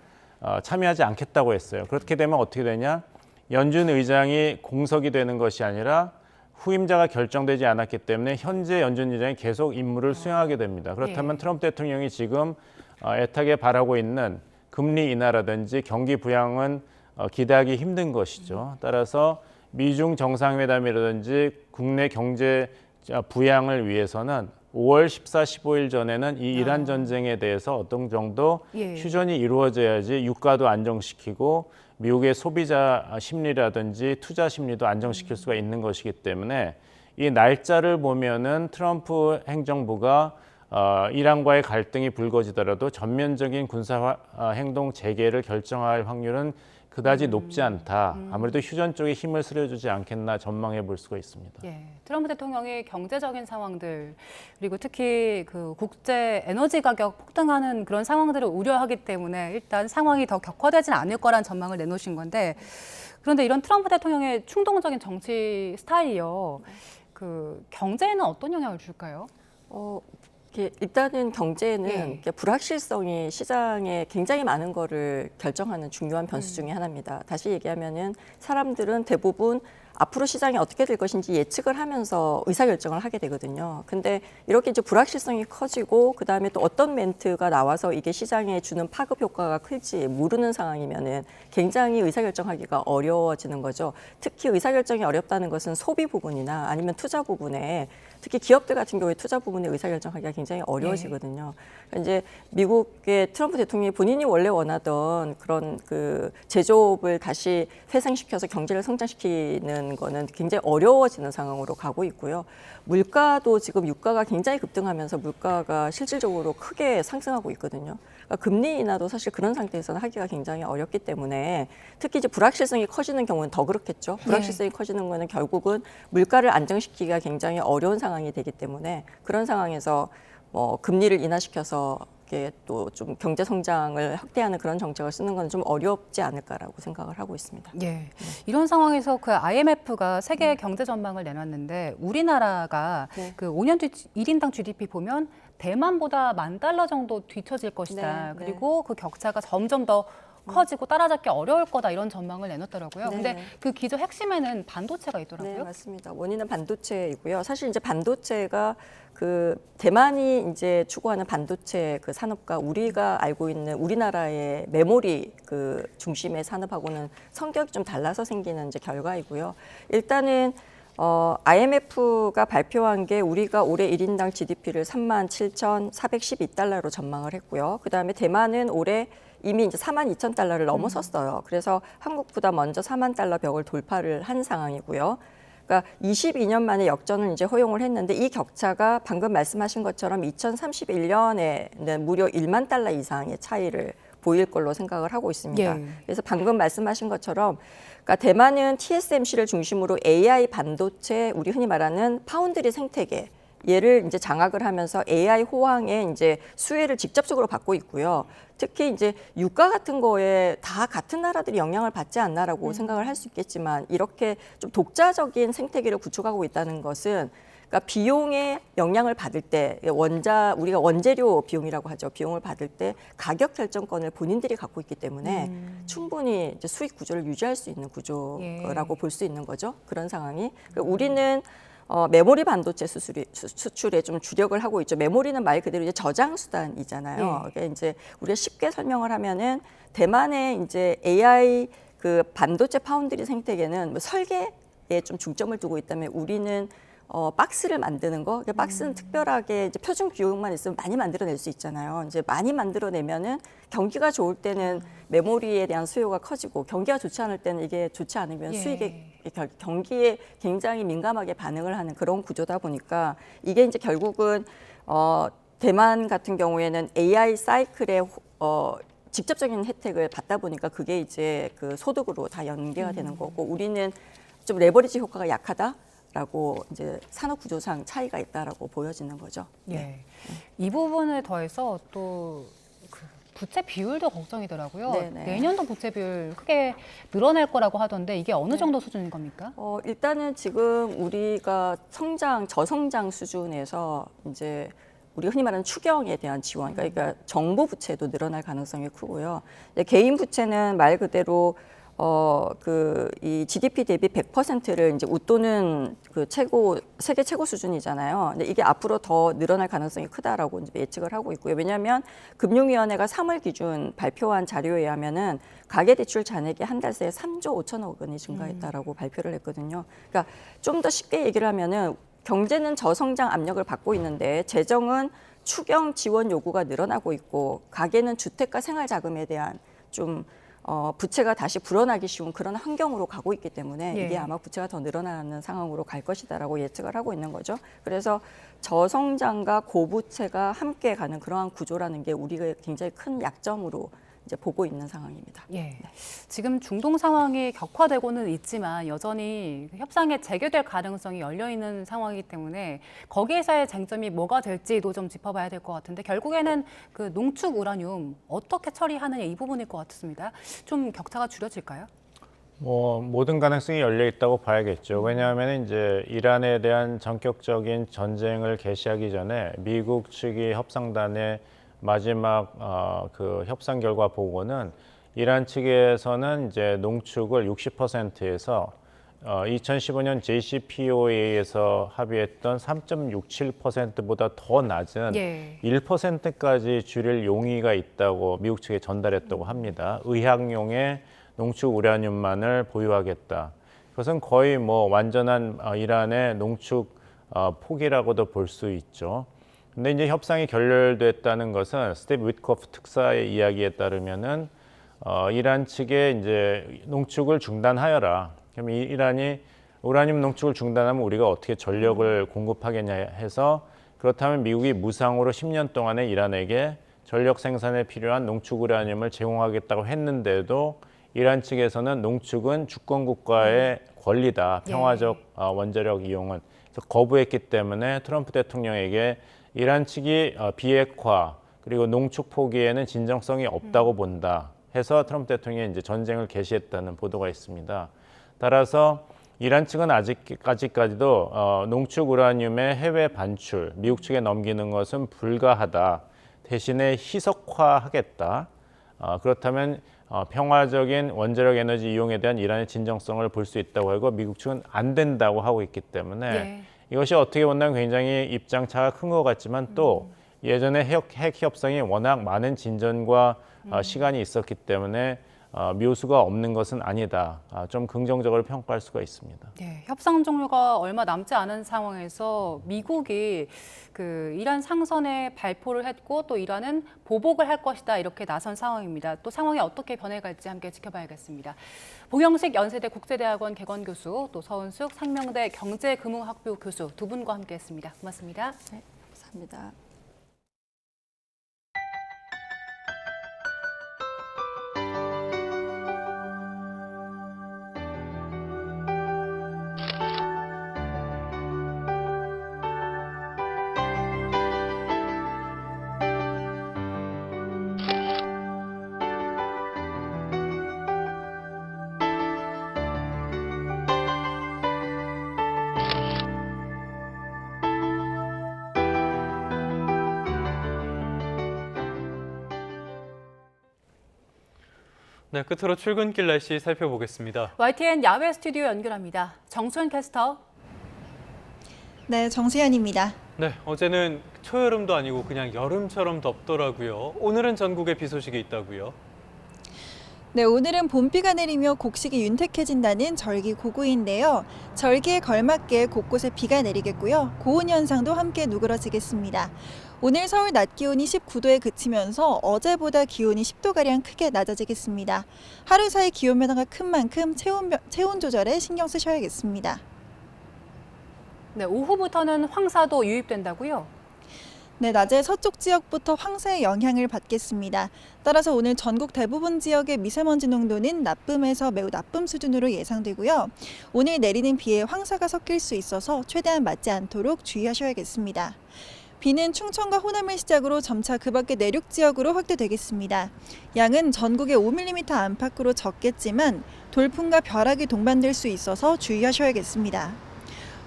참여하지 않겠다고 했어요. 그렇게 되면 어떻게 되냐? 연준 의장이 공석이 되는 것이 아니라 후임자가 결정되지 않았기 때문에 현재 연준 의장이 계속 임무를 수행하게 됩니다. 그렇다면 트럼프 대통령이 지금 애타게 바라고 있는 금리 인하라든지 경기 부양은 기대하기 힘든 것이죠. 따라서 미중 정상회담이라든지 국내 경제 부양을 위해서는 5월 14, 15일 전에는 이 이란 전쟁에 대해서 어떤 정도 휴전이 이루어져야지 유가도 안정시키고 미국의 소비자 심리라든지 투자 심리도 안정시킬 수가 있는 것이기 때문에 이 날짜를 보면은 트럼프 행정부가 이란과의 갈등이 불거지더라도 전면적인 군사 행동 재개를 결정할 확률은 그다지 높지 않다. 아무래도 휴전 쪽에 힘을 실어주지 않겠나 전망해 볼 수가 있습니다. 예, 트럼프 대통령이 경제적인 상황들 그리고 특히 그 국제 에너지 가격 폭등하는 그런 상황들을 우려하기 때문에 일단 상황이 더 격화되지는 않을 거란 전망을 내놓으신 건데 그런데 이런 트럼프 대통령의 충동적인 정치 스타일이요. 그 경제에는 어떤 영향을 줄까요? 일단은 경제는 예. 불확실성이 시장에 굉장히 많은 거를 결정하는 중요한 변수 중에 하나입니다. 다시 얘기하면은 사람들은 대부분 앞으로 시장이 어떻게 될 것인지 예측을 하면서 의사결정을 하게 되거든요. 근데 이렇게 이제 불확실성이 커지고 그다음에 또 어떤 멘트가 나와서 이게 시장에 주는 파급 효과가 클지 모르는 상황이면은 굉장히 의사결정하기가 어려워지는 거죠. 특히 의사결정이 어렵다는 것은 소비 부분이나 아니면 투자 부분에 특히 기업들 같은 경우에 투자 부분에 의사결정하기가 굉장히 어려워지거든요. 그러니까 이제 미국의 트럼프 대통령이 본인이 원래 원하던 그런 그 제조업을 다시 회생시켜서 경제를 성장시키는 거는 굉장히 어려워지는 상황으로 가고 있고요. 물가도 지금 유가가 굉장히 급등하면서 물가가 실질적으로 크게 상승하고 있거든요. 그러니까 금리 인하도 사실 그런 상태에서는 하기가 굉장히 어렵기 때문에 특히 이제 불확실성이 커지는 경우는 더 그렇겠죠. 불확실성이 커지는 거는 결국은 물가를 안정시키기가 굉장히 어려운 상황이 되기 때문에 그런 상황에서 금리를 인하시켜서 이게 또 좀 경제 성장을 확대하는 그런 정책을 쓰는 건 좀 어렵지 않을까라고 생각을 하고 있습니다. 예. 이런 상황에서 그 IMF가 세계 경제 전망을 내놨는데 우리나라가 네. 그 5년 뒤 1인당 GDP 보면 대만보다 $10,000 정도 뒤처질 것이다. 네, 그리고 그 격차가 점점 더 커지고 따라잡기 어려울 거다 이런 전망을 내놨더라고요. 네. 근데 그 기조 핵심에는 반도체가 있더라고요. 네, 맞습니다. 원인은 반도체이고요. 사실 이제 반도체가 그 대만이 이제 추구하는 반도체 그 산업과 우리가 알고 있는 우리나라의 메모리 그 중심의 산업하고는 성격이 좀 달라서 생기는 이제 결과이고요. 일단은 IMF가 발표한 게 우리가 올해 1인당 GDP를 37,412달러로 전망을 했고요. 그다음에 대만은 올해 이미 이제 42,000달러를 넘어섰어요. 그래서 한국보다 먼저 4만 달러 벽을 돌파를 한 상황이고요. 그러니까 22년 만에 역전을 이제 허용을 했는데 이 격차가 방금 말씀하신 것처럼 2031년에는 무려 1만 달러 이상의 차이를 보일 걸로 생각을 하고 있습니다. 예. 그래서 방금 말씀하신 것처럼 그러니까 대만은 TSMC를 중심으로 AI 반도체, 우리 흔히 말하는 파운드리 생태계 얘를 이제 장악을 하면서 AI 호황의 이제 수혜를 직접적으로 받고 있고요. 특히 이제 유가 같은 거에 다 같은 나라들이 영향을 받지 않나라고 생각을 할 수 있겠지만 이렇게 좀 독자적인 생태계를 구축하고 있다는 것은 그러니까 비용에 영향을 받을 때 우리가 원재료 비용이라고 하죠. 비용을 받을 때 가격 결정권을 본인들이 갖고 있기 때문에 충분히 이제 수익 구조를 유지할 수 있는 구조라고 볼 수 있는 거죠. 그런 상황이. 우리는 메모리 반도체 수출에 좀 주력을 하고 있죠. 메모리는 말 그대로 이제 저장 수단이잖아요. 그러니까 이제 우리가 쉽게 설명을 하면은 대만의 이제 AI 그 반도체 파운드리 생태계는 뭐 설계에 좀 중점을 두고 있다면 우리는 박스를 만드는 거. 박스는 특별하게 이제 표준 규격만 있으면 많이 만들어낼 수 있잖아요. 이제 많이 만들어내면은 경기가 좋을 때는 메모리에 대한 수요가 커지고 경기가 좋지 않을 때는 이게 좋지 않으면 경기에 굉장히 민감하게 반응을 하는 그런 구조다 보니까 이게 이제 결국은 대만 같은 경우에는 AI 사이클에 직접적인 혜택을 받다 보니까 그게 이제 그 소득으로 다 연계가 되는 거고 우리는 좀 레버리지 효과가 약하다. 라고 이제 산업 구조상 차이가 있다라고 보여지는 거죠. 예. 이 부분에 더해서 또 그 부채 비율도 걱정이더라고요. 네네. 내년도 부채 비율 크게 늘어날 거라고 하던데 이게 어느 정도 수준인 겁니까? 일단은 지금 우리가 저성장 수준에서 이제 우리 흔히 말하는 추경에 대한 지원, 그러니까 정부 부채도 늘어날 가능성이 크고요. 개인 부채는 말 그대로 이 GDP 대비 100%를 이제 웃도는 그 세계 최고 수준이잖아요. 근데 이게 앞으로 더 늘어날 가능성이 크다라고 이제 예측을 하고 있고요. 왜냐하면 금융위원회가 3월 기준 발표한 자료에 의하면은 가계대출 잔액이 한 달 새에 3조 5천억 원이 증가했다라고 발표를 했거든요. 그러니까 좀 더 쉽게 얘기를 하면은 경제는 저성장 압력을 받고 있는데 재정은 추경 지원 요구가 늘어나고 있고 가계는 주택과 생활자금에 대한 좀 부채가 다시 불어나기 쉬운 그런 환경으로 가고 있기 때문에 이게 아마 부채가 더 늘어나는 상황으로 갈 것이다라고 예측을 하고 있는 거죠. 그래서 저성장과 고부채가 함께 가는 그러한 구조라는 게 우리가 굉장히 큰 약점으로 이제 보고 있는 상황입니다. 예. 지금 중동 상황이 격화되고는 있지만 여전히 협상에 재개될 가능성이 열려 있는 상황이기 때문에 거기에서의 쟁점이 뭐가 될지도 좀 짚어봐야 될 것 같은데 결국에는 그 농축 우라늄 어떻게 처리하느냐 이 부분일 것 같습니다. 좀 격차가 줄여질까요? 모든 가능성이 열려 있다고 봐야겠죠. 왜냐하면 이제 이란에 대한 전격적인 전쟁을 개시하기 전에 미국 측이 협상단의 마지막 그 협상 결과 보고는 이란 측에서는 이제 농축을 60%에서 2015년 JCPOA에서 합의했던 3.67%보다 더 낮은 1%까지 줄일 용의가 있다고 미국 측에 전달했다고 합니다. 의학용의 농축 우라늄만을 보유하겠다. 그것은 거의 뭐 완전한 이란의 농축 포기라고도 볼 수 있죠. 근데 이제 협상이 결렬됐다는 것은 스티브 위트코프 특사의 이야기에 따르면은 이란 측에 이제 농축을 중단하여라. 그럼 이란이 우라늄 농축을 중단하면 우리가 어떻게 전력을 공급하겠냐 해서 그렇다면 미국이 무상으로 10년 동안에 이란에게 전력 생산에 필요한 농축 우라늄을 제공하겠다고 했는데도 이란 측에서는 농축은 주권 국가의 권리다. 평화적 원자력 이용은. 그래서 거부했기 때문에 트럼프 대통령에게 이란 측이 비핵화 그리고 농축 포기에는 진정성이 없다고 본다 해서 트럼프 대통령이 이제 전쟁을 개시했다는 보도가 있습니다. 따라서 이란 측은 아직까지도 농축 우라늄의 해외 반출, 미국 측에 넘기는 것은 불가하다. 대신에 희석화하겠다. 그렇다면 평화적인 원자력 에너지 이용에 대한 이란의 진정성을 볼 수 있다고 하고 미국 측은 안 된다고 하고 있기 때문에 이것이 어떻게 본다면 굉장히 입장차가 큰 것 같지만 또 예전에 핵 협상이 워낙 많은 진전과 시간이 있었기 때문에 묘수가 없는 것은 아니다. 좀 긍정적으로 평가할 수가 있습니다. 네, 협상 종료가 얼마 남지 않은 상황에서 미국이 그 이란 상선에 발포를 했고 또 이란은 보복을 할 것이다 이렇게 나선 상황입니다. 또 상황이 어떻게 변해갈지 함께 지켜봐야겠습니다. 보경식 연세대 국제대학원 개건 교수, 또 서은숙 상명대 경제금융학부 교수 두 분과 함께했습니다. 고맙습니다. 네, 감사합니다. 네, 끝으로 출근길 날씨 살펴보겠습니다. YTN 야외 스튜디오 연결합니다. 정수현 캐스터. 네, 정수현입니다. 네, 어제는 초여름도 아니고 그냥 여름처럼 덥더라고요. 오늘은 전국에 비 소식이 있다고요. 네, 오늘은 봄비가 내리며 곡식이 윤택해진다는 절기고구인데요. 절기에 걸맞게 곳곳에 비가 내리겠고요. 고온 현상도 함께 누그러지겠습니다. 오늘 서울 낮 기온이 19도에 그치면서 어제보다 기온이 10도가량 크게 낮아지겠습니다. 하루 사이 기온 변화가 큰 만큼 체온 조절에 신경 쓰셔야겠습니다. 네, 오후부터는 황사도 유입된다고요? 네, 낮에 서쪽 지역부터 황사의 영향을 받겠습니다. 따라서 오늘 전국 대부분 지역의 미세먼지 농도는 나쁨에서 매우 나쁨 수준으로 예상되고요. 오늘 내리는 비에 황사가 섞일 수 있어서 최대한 맞지 않도록 주의하셔야겠습니다. 비는 충청과 호남을 시작으로 점차 그 밖의 내륙 지역으로 확대되겠습니다. 양은 전국에 5mm 안팎으로 적겠지만 돌풍과 벼락이 동반될 수 있어서 주의하셔야겠습니다.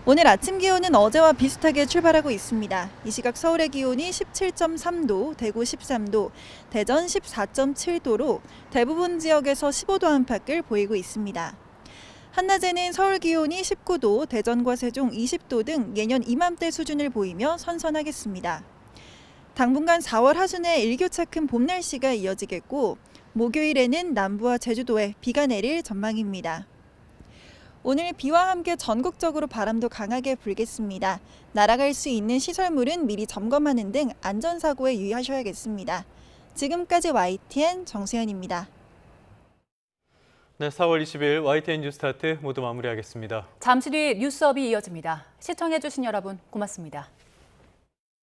오늘 아침 기온은 어제와 비슷하게 출발하고 있습니다. 이 시각 서울의 기온이 17.3도, 대구 13도, 대전 14.7도로 대부분 지역에서 15도 안팎을 보이고 있습니다. 한낮에는 서울 기온이 19도, 대전과 세종 20도 등 예년 이맘때 수준을 보이며 선선하겠습니다. 당분간 4월 하순에 일교차 큰 봄 날씨가 이어지겠고 목요일에는 남부와 제주도에 비가 내릴 전망입니다. 오늘 비와 함께 전국적으로 바람도 강하게 불겠습니다. 날아갈 수 있는 시설물은 미리 점검하는 등 안전사고에 유의하셔야겠습니다. 지금까지 YTN 정수현입니다. 네, 4월 20일 YTN 뉴스타트 모두 마무리하겠습니다. 잠시 뒤 뉴스업이 이어집니다. 시청해주신 여러분 고맙습니다.